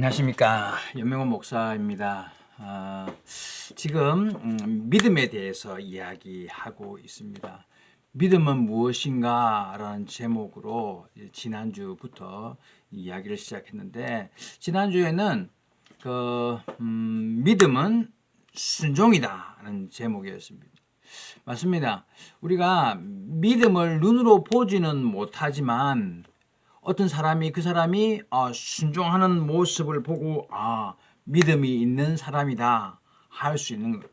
안녕하십니까. 연명호 목사입니다. 지금 믿음에 대해서 이야기하고 있습니다. 믿음은 무엇인가 라는 제목으로 지난주부터 이야기를 시작했는데, 지난주에는 믿음은 순종이다 라는 제목이었습니다. 맞습니다. 우리가 믿음을 눈으로 보지는 못하지만 어떤 사람이 그 사람이 순종하는 모습을 보고 믿음이 있는 사람이다 할 수 있는 것.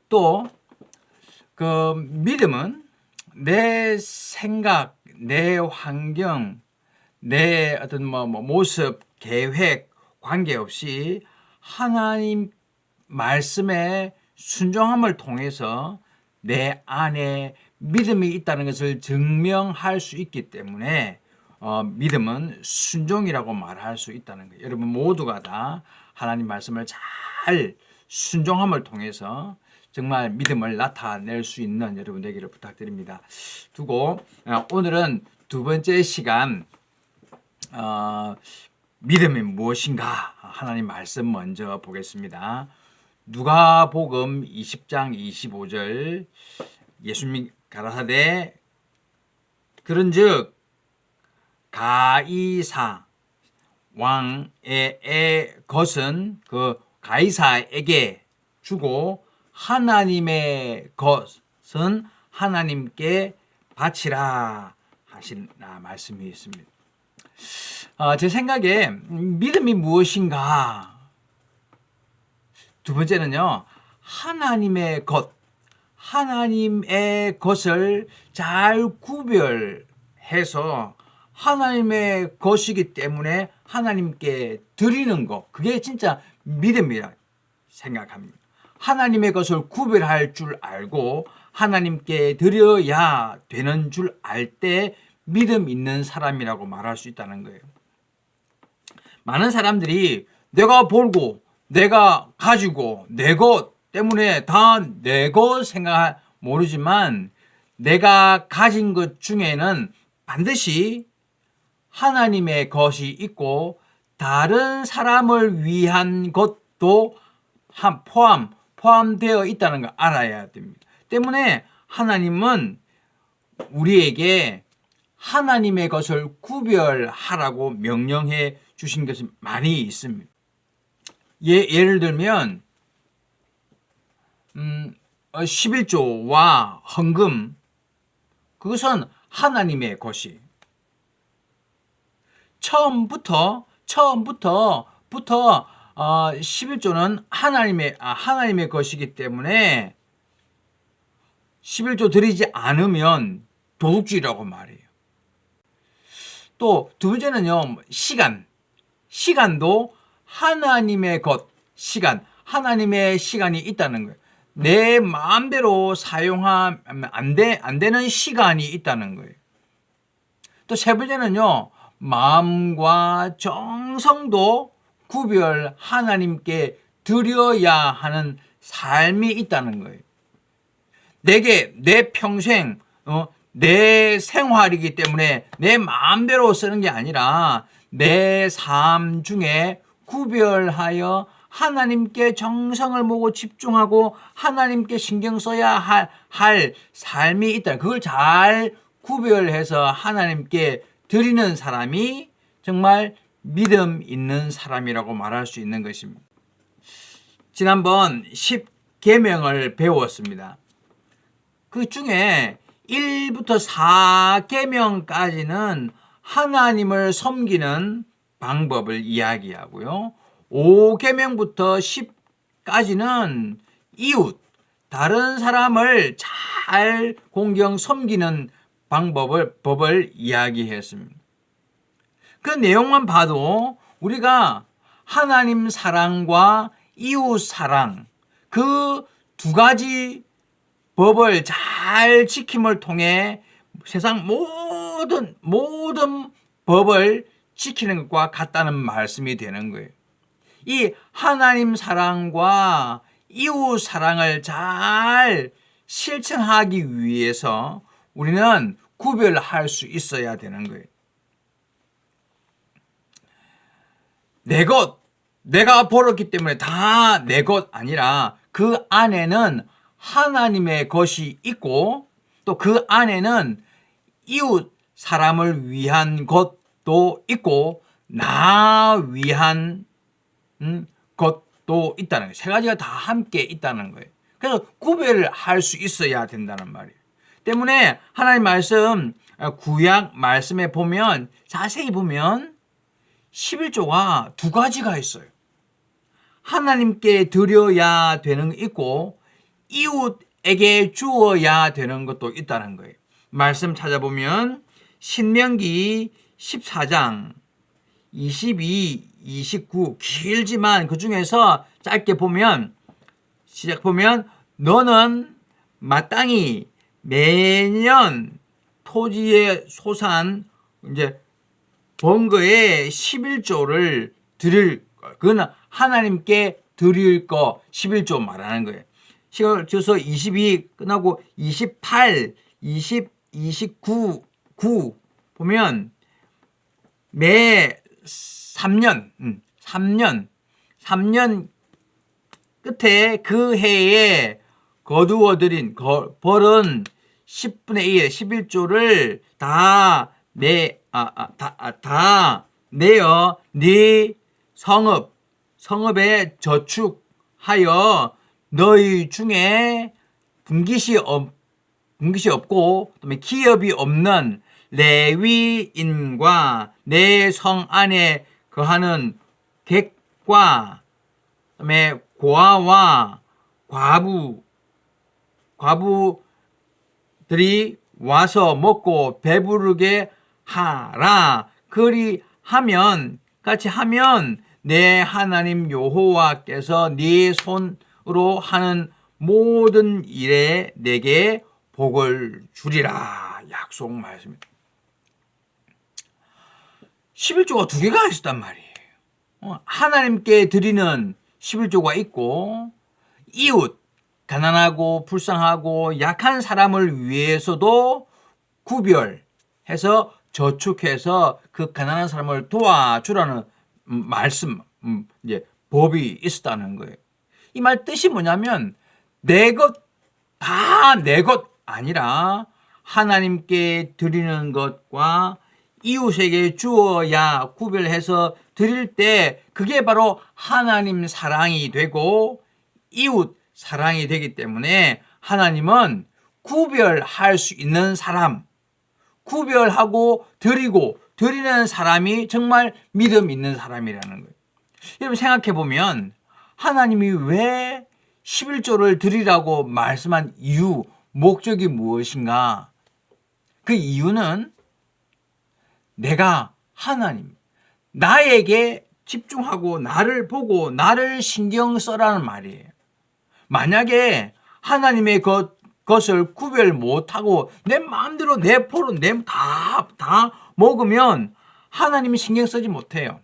또 그 믿음은 내 생각, 내 환경, 내 어떤 모습, 계획 관계없이 하나님 말씀에 순종함을 통해서 내 안에 믿음이 있다는 것을 증명할 수 있기 때문에 믿음은 순종이라고 말할 수 있다는 거예요. 여러분 모두가 다 하나님 말씀을 잘 순종함을 통해서 정말 믿음을 나타낼 수 있는 여러분 되기를 부탁드립니다. 두고 오늘은 두 번째 시간 믿음이 무엇인가 하나님 말씀 먼저 보겠습니다. 누가복음 20장 25절 예수님이 가라사대 그런즉 가이사 왕의 것은 그 가이사에게 주고 하나님의 것은 하나님께 바치라 하신 말씀이 있습니다. 제 생각에 믿음이 무엇인가? 두 번째는요, 하나님의 것, 하나님의 것을 잘 구별해서 하나님의 것이기 때문에 하나님께 드리는 것, 그게 진짜 믿음이라 생각합니다. 하나님의 것을 구별할 줄 알고 하나님께 드려야 되는 줄 알 때 믿음 있는 사람이라고 말할 수 있다는 거예요. 많은 사람들이 내가 벌고 내가 가지고 내 것 때문에 다 내 것 생각 모르지만 내가 가진 것 중에는 반드시 하나님의 것이 있고 다른 사람을 위한 것도 포함되어 있다는 걸 알아야 됩니다. 때문에 하나님은 우리에게 하나님의 것을 구별하라고 명령해 주신 것이 많이 있습니다. 예를 들면 11조와 헌금, 그것은 하나님의 것이 처음부터 11조는 하나님의 것이기 때문에 11조 드리지 않으면 도둑질이라고 말해요. 또 두 번째는요, 시간도 하나님의 것, 하나님의 시간이 있다는 거예요. 내 마음대로 사용하면 안 되는 시간이 있다는 거예요. 또 세 번째는요, 마음과 정성도 구별 하나님께 드려야 하는 삶이 있다는 거예요. 내게 내 평생 내 생활이기 때문에 내 마음대로 쓰는 게 아니라 내 삶 중에 구별하여 하나님께 정성을 모으고 집중하고 하나님께 신경 써야 할 삶이 있다. 그걸 잘 구별해서 하나님께 드리는 사람이 정말 믿음 있는 사람이라고 말할 수 있는 것입니다. 지난번 10계명을 배웠습니다. 그 중에 1부터 4계명까지는 하나님을 섬기는 방법을 이야기하고요. 5계명부터 10까지는 이웃, 다른 사람을 잘 공경 섬기는 법을 이야기했습니다. 그 내용만 봐도 우리가 하나님 사랑과 이웃 사랑, 그 두 가지 법을 잘 지킴을 통해 세상 모든 법을 지키는 것과 같다는 말씀이 되는 거예요. 이 하나님 사랑과 이웃 사랑을 잘 실천하기 위해서 우리는 구별할 수 있어야 되는 거예요. 내 것, 내가 벌었기 때문에 다 내 것 아니라 그 안에는 하나님의 것이 있고 또 그 안에는 이웃 사람을 위한 것도 있고 나 위한 것도 있다는 거예요. 세 가지가 다 함께 있다는 거예요. 그래서 구별을 할 수 있어야 된다는 말이에요. 때문에 하나님 말씀 구약 말씀에 보면 자세히 보면 11조가 두 가지가 있어요. 하나님께 드려야 되는 거 있고 이웃에게 주어야 되는 것도 있다는 거예요. 말씀 찾아보면 신명기 14장 22, 29 길지만 그 중에서 짧게 보면 시작 보면 너는 마땅히 매년 토지의 소산 이제 번거의 11조를 드릴 거. 그거는 하나님께 드릴 거 11조 말하는 거예요. 시간 줘서 22 끝나고 28, 20, 29, 9 보면 매 3년 끝에 그 해에 거두어들인 벌은 10분의 1, 11조를 다 내어 네 성읍에 저축하여 너희 중에 분깃이 없고 그다음에 기업이 없는 레위인과 내 성 안에 거하는 객과 그다음에 고아와 과부들이 와서 먹고 배부르게 하라. 같이 하면 내 하나님 여호와께서 네 손으로 하는 모든 일에 내게 복을 주리라. 약속 말씀입니다. 11조가 두 개가 있었단 말이에요. 하나님께 드리는 11조가 있고 이웃, 가난하고 불쌍하고 약한 사람을 위해서도 구별해서 저축해서 그 가난한 사람을 도와주라는 말씀, 이제 법이 있었다는 거예요. 이 말 뜻이 뭐냐면 내 것, 다 내 것 아니라 하나님께 드리는 것과 이웃에게 주어야 구별해서 드릴 때 그게 바로 하나님 사랑이 되고 이웃 사랑이 되기 때문에 하나님은 구별할 수 있는 사람, 구별하고 드리는 사람이 정말 믿음 있는 사람이라는 거예요. 여러분 생각해 보면 하나님이 왜 11조를 드리라고 말씀한 이유, 목적이 무엇인가? 그 이유는 내가 하나님, 나에게 집중하고 나를 보고 나를 신경 써라는 말이에요. 만약에 하나님의 것을 구별 못하고 내 마음대로 내 포로 다 먹으면 하나님이 신경 쓰지 못해요.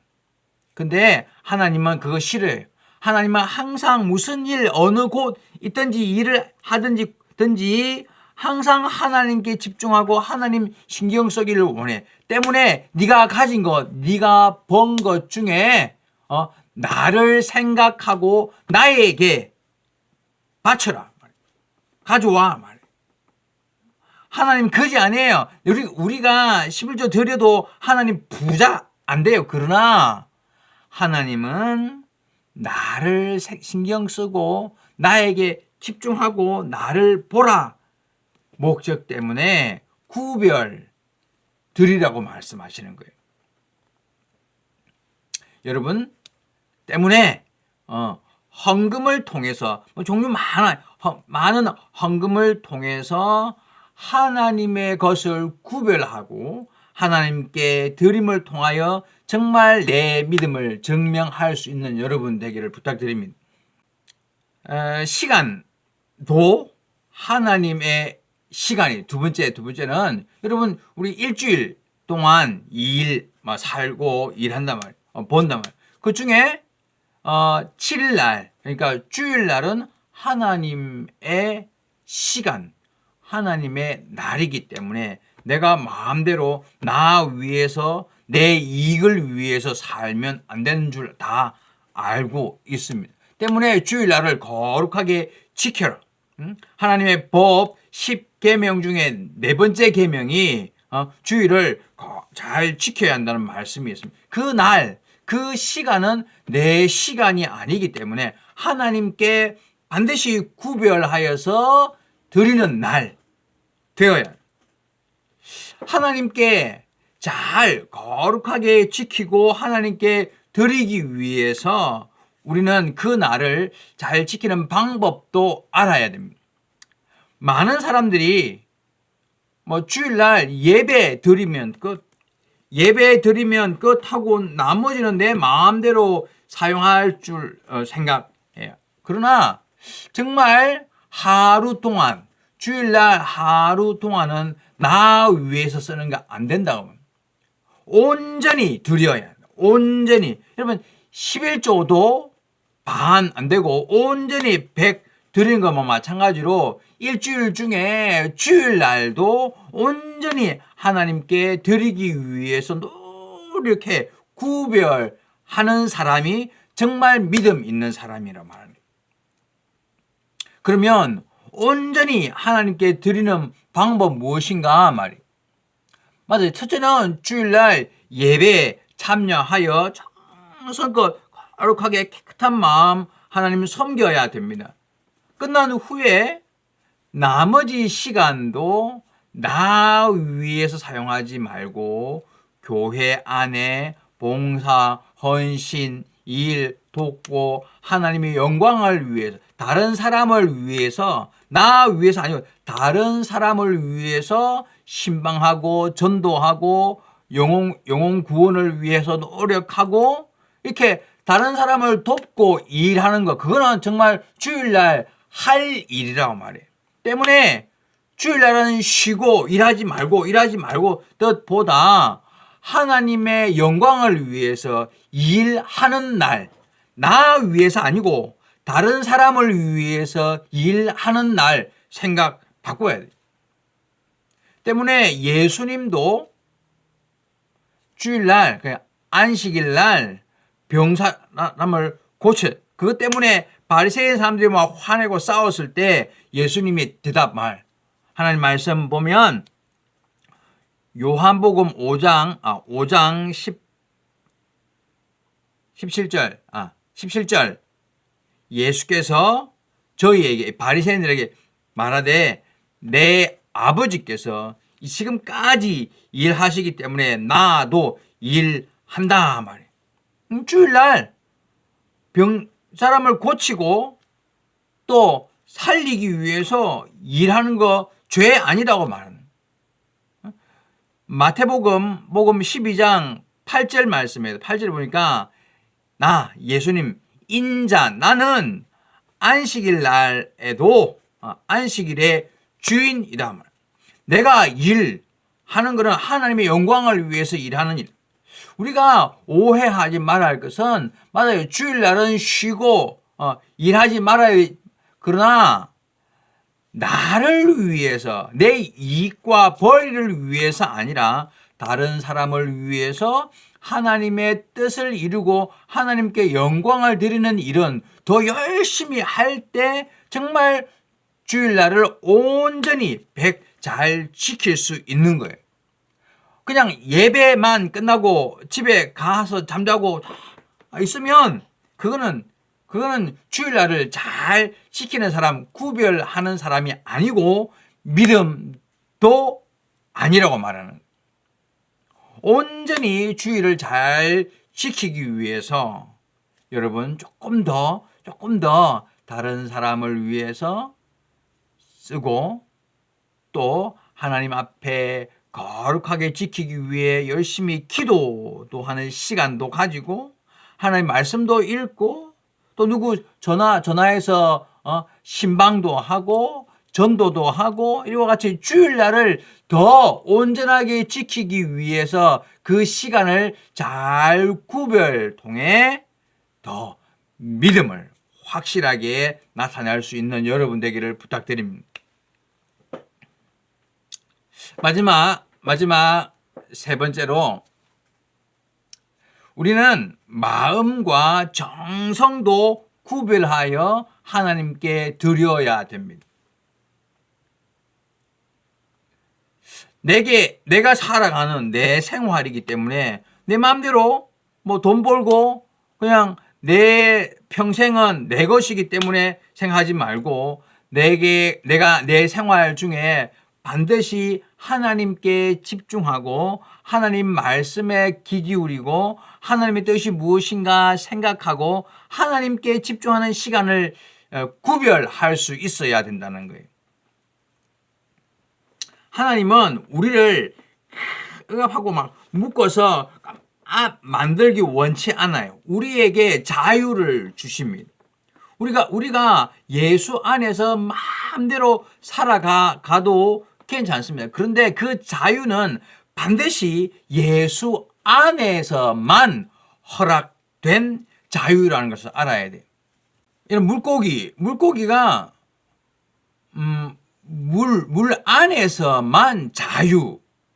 근데 하나님은 그거 싫어요. 하나님은 항상 무슨 일 어느 곳 있든지 일을 하든지 항상 하나님께 집중하고 하나님 신경 쓰기를 원해. 때문에 네가 가진 것, 네가 번 것 중에 나를 생각하고 나에게 바쳐라. 가져와. 말이에요. 하나님 거지 아니에요. 우리가 11조 드려도 하나님 부자 안 돼요. 그러나 하나님은 나를 신경 쓰고 나에게 집중하고 나를 보라. 목적 때문에 구별 드리라고 말씀하시는 거예요. 여러분 때문에 헌금을 통해서 종류 많은 헌금을 통해서 하나님의 것을 구별하고 하나님께 드림을 통하여 정말 내 믿음을 증명할 수 있는 여러분 되기를 부탁드립니다. 시간도 하나님의 시간이 두 번째는 여러분 우리 일주일 동안 2일 살고 일한단 말이에요. 본단 말이에요. 그 중에 7일 그러니까 주일날은 하나님의 시간, 하나님의 날이기 때문에 내가 마음대로 나 위해서 내 이익을 위해서 살면 안 되는 줄 다 알고 있습니다. 때문에 주일날을 거룩하게 지켜라. 하나님의 법 10계명 중에 네 번째 계명이 주일을 잘 지켜야 한다는 말씀이 있습니다. 그날, 그 시간은 내 시간이 아니기 때문에 하나님께 반드시 구별하여서 드리는 날 되어야 합니다. 하나님께 잘 거룩하게 지키고 하나님께 드리기 위해서 우리는 그 날을 잘 지키는 방법도 알아야 됩니다. 많은 사람들이 주일날 예배 드리면 끝 하고 나머지는 내 마음대로 사용할 줄 생각해요. 그러나 정말 하루 동안, 주일날 하루 동안은 나 위해서 쓰는 거 안 된다고. 온전히 드려야 해요. 온전히. 여러분 11조도 반 안 되고 온전히 100 드리는 것만 마찬가지로 일주일 중에 주일날도 온전히 하나님께 드리기 위해서 노력해 구별하는 사람이 정말 믿음 있는 사람이라 말합니다. 그러면 온전히 하나님께 드리는 방법 무엇인가 말이에요. 맞아요. 첫째는 주일날 예배에 참여하여 정성껏 거룩하게 깨끗한 마음 하나님을 섬겨야 됩니다. 끝난 후에 나머지 시간도 나 위해서 사용하지 말고 교회 안에 봉사, 헌신, 일, 돕고 하나님의 영광을 위해서, 다른 사람을 위해서, 나 위해서 아니고 다른 사람을 위해서 신방하고 전도하고 영혼 구원을 위해서 노력하고 이렇게 다른 사람을 돕고 일하는 거, 그거는 정말 주일날 할 일이라고 말해요. 때문에 주일날은 쉬고 일하지 말고 뜻보다 하나님의 영광을 위해서 일하는 날, 나 위해서 아니고 다른 사람을 위해서 일하는 날 생각 바꿔야 돼요. 때문에 예수님도 주일날, 안식일날 병사람을 고쳐. 그것 때문에 바리새인 사람들이 막 화내고 싸웠을 때 예수님이 대답말. 하나님 말씀 보면 요한복음 5장 17절 예수께서 저희에게 바리새인들에게 말하되 내 아버지께서 지금까지 일하시기 때문에 나도 일한다 말이에요. 주일날 사람을 고치고 또 살리기 위해서 일하는 거 죄 아니라고 말하는. 마태복음 12장 8절 말씀이에요. 8절 보니까 나 예수님 인자 나는 안식일 날에도 안식일의 주인이다 말. 내가 일하는 것은 하나님의 영광을 위해서 일하는 일. 우리가 오해하지 말아야 할 것은 맞아요. 주일날은 쉬고 일하지 말아야. 그러나 나를 위해서 내 이익과 벌이를 위해서 아니라 다른 사람을 위해서 하나님의 뜻을 이루고 하나님께 영광을 드리는 일은 더 열심히 할 때 정말 주일날을 온전히 잘 지킬 수 있는 거예요. 그냥 예배만 끝나고 집에 가서 잠자고 있으면 그거는 주일날을 잘 지키는 사람, 구별하는 사람이 아니고 믿음도 아니라고 말하는 거예요. 온전히 주일을 잘 지키기 위해서 여러분 조금 더 다른 사람을 위해서 쓰고 또 하나님 앞에 거룩하게 지키기 위해 열심히 기도도 하는 시간도 가지고 하나님 말씀도 읽고 또 누구 전화해서 신방도 하고 전도도 하고 이와 같이 주일날을 더 온전하게 지키기 위해서 그 시간을 잘 구별 통해 더 믿음을 확실하게 나타낼 수 있는 여러분 되기를 부탁드립니다. 마지막 세 번째로 우리는 마음과 정성도 구별하여 하나님께 드려야 됩니다. 내가 살아가는 내 생활이기 때문에 내 마음대로 뭐 돈 벌고 그냥 내 평생은 내 것이기 때문에 생각하지 말고 내가 내 생활 중에 반드시 하나님께 집중하고 하나님 말씀에 귀 기울이고 하나님의 뜻이 무엇인가 생각하고 하나님께 집중하는 시간을 구별할 수 있어야 된다는 거예요. 하나님은 우리를 억압하고 막 묶어서 만들기 원치 않아요. 우리에게 자유를 주십니다. 우리가 예수 안에서 마음대로 살아가도 괜찮습니다. 그런데 그 자유는 반드시 예수 안에서만 허락된 자유라는 것을 알아야 돼요. 이런 물고기가 물 안에서만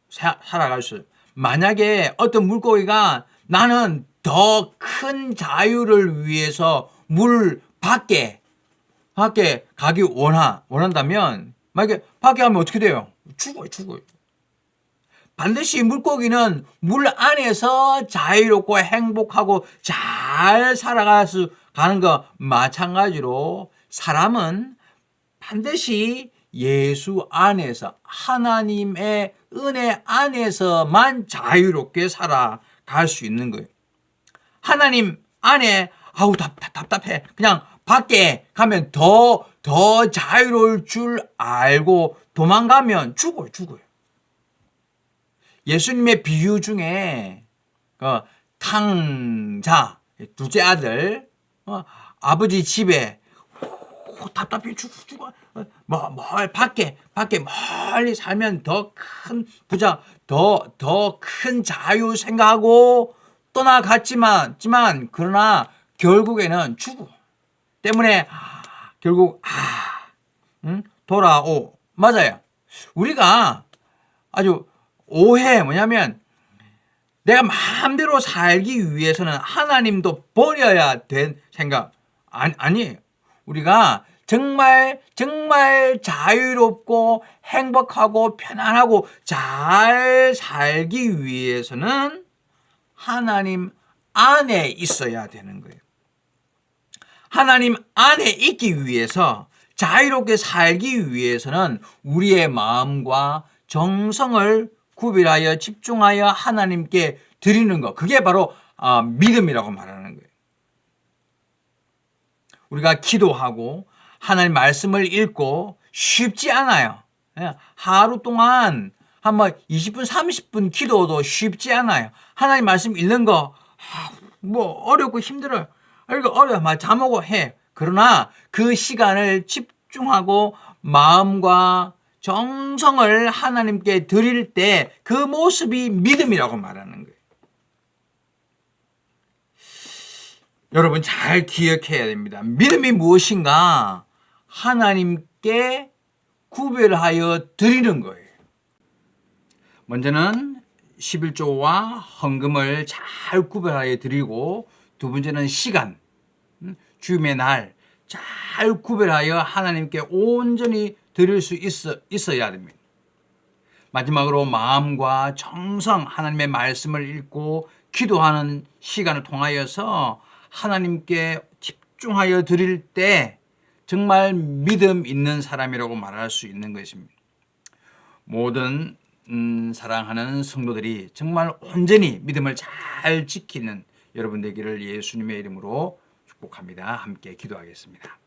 살아갈 수 있어요. 만약에 어떤 물고기가 나는 더 큰 자유를 위해서 물 밖에 가기 원한다면 만약에 밖에 가면 어떻게 돼요? 죽어요. 반드시 물고기는 물 안에서 자유롭고 행복하고 잘 가는 거 마찬가지로 사람은 반드시 예수 안에서 하나님의 은혜 안에서만 자유롭게 살아갈 수 있는 거예요. 하나님 안에 답답해. 그냥 밖에 가면 더 자유로울 줄 알고 도망가면 죽어요. 예수님의 비유 중에 탕자 둘째 아들 아버지 집에 답답해 죽어. 밖에 멀리 살면 더 큰 부자, 더 큰 자유 생각하고 떠나갔지만 그러나 결국에는 죽어. 때문에 결국 맞아요. 우리가 아주 뭐냐면 내가 마음대로 살기 위해서는 하나님도 버려야 된 생각 아니에요. 우리가 정말 자유롭고 행복하고 편안하고 잘 살기 위해서는 하나님 안에 있어야 되는 거예요. 하나님 안에 있기 위해서 자유롭게 살기 위해서는 우리의 마음과 정성을 구별하여 집중하여 하나님께 드리는 것, 그게 바로 믿음이라고 말하는 거예요. 우리가 기도하고 하나님 말씀을 읽고 쉽지 않아요. 하루 동안 한번 20분 30분 기도도 쉽지 않아요. 하나님 말씀 읽는 거 어렵고 힘들어요. 어려워. 잠 오고 해. 그러나 그 시간을 집중하고 마음과 정성을 하나님께 드릴 때 그 모습이 믿음이라고 말하는 거예요. 여러분 잘 기억해야 됩니다. 믿음이 무엇인가? 하나님께 구별하여 드리는 거예요. 먼저는 11조와 헌금을 잘 구별하여 드리고, 두 번째는 시간, 주님의 날 잘 구별하여 하나님께 온전히 드릴 수 있어야 됩니다. 마지막으로 마음과 정성, 하나님의 말씀을 읽고 기도하는 시간을 통하여서 하나님께 집중하여 드릴 때 정말 믿음 있는 사람이라고 말할 수 있는 것입니다. 모든 사랑하는 성도들이 정말 온전히 믿음을 잘 지키는 여러분 되기를 예수님의 이름으로 축복합니다. 함께 기도하겠습니다.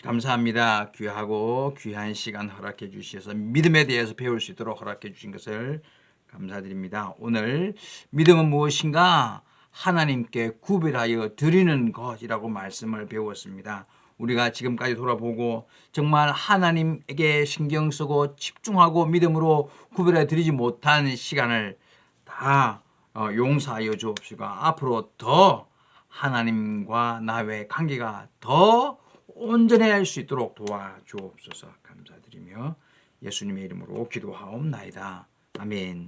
감사합니다. 귀하고 귀한 시간 허락해 주셔서 믿음에 대해서 배울 수 있도록 허락해 주신 것을 감사드립니다. 오늘 믿음은 무엇인가? 하나님께 구별하여 드리는 것이라고 말씀을 배웠습니다. 우리가 지금까지 돌아보고 정말 하나님에게 신경 쓰고 집중하고 믿음으로 구별해 드리지 못한 시간을 다 용서하여 주옵시고, 앞으로 더 하나님과 나의 관계가 더 온전해질 수 있도록 도와주옵소서. 감사드리며 예수님의 이름으로 기도하옵나이다. 아멘.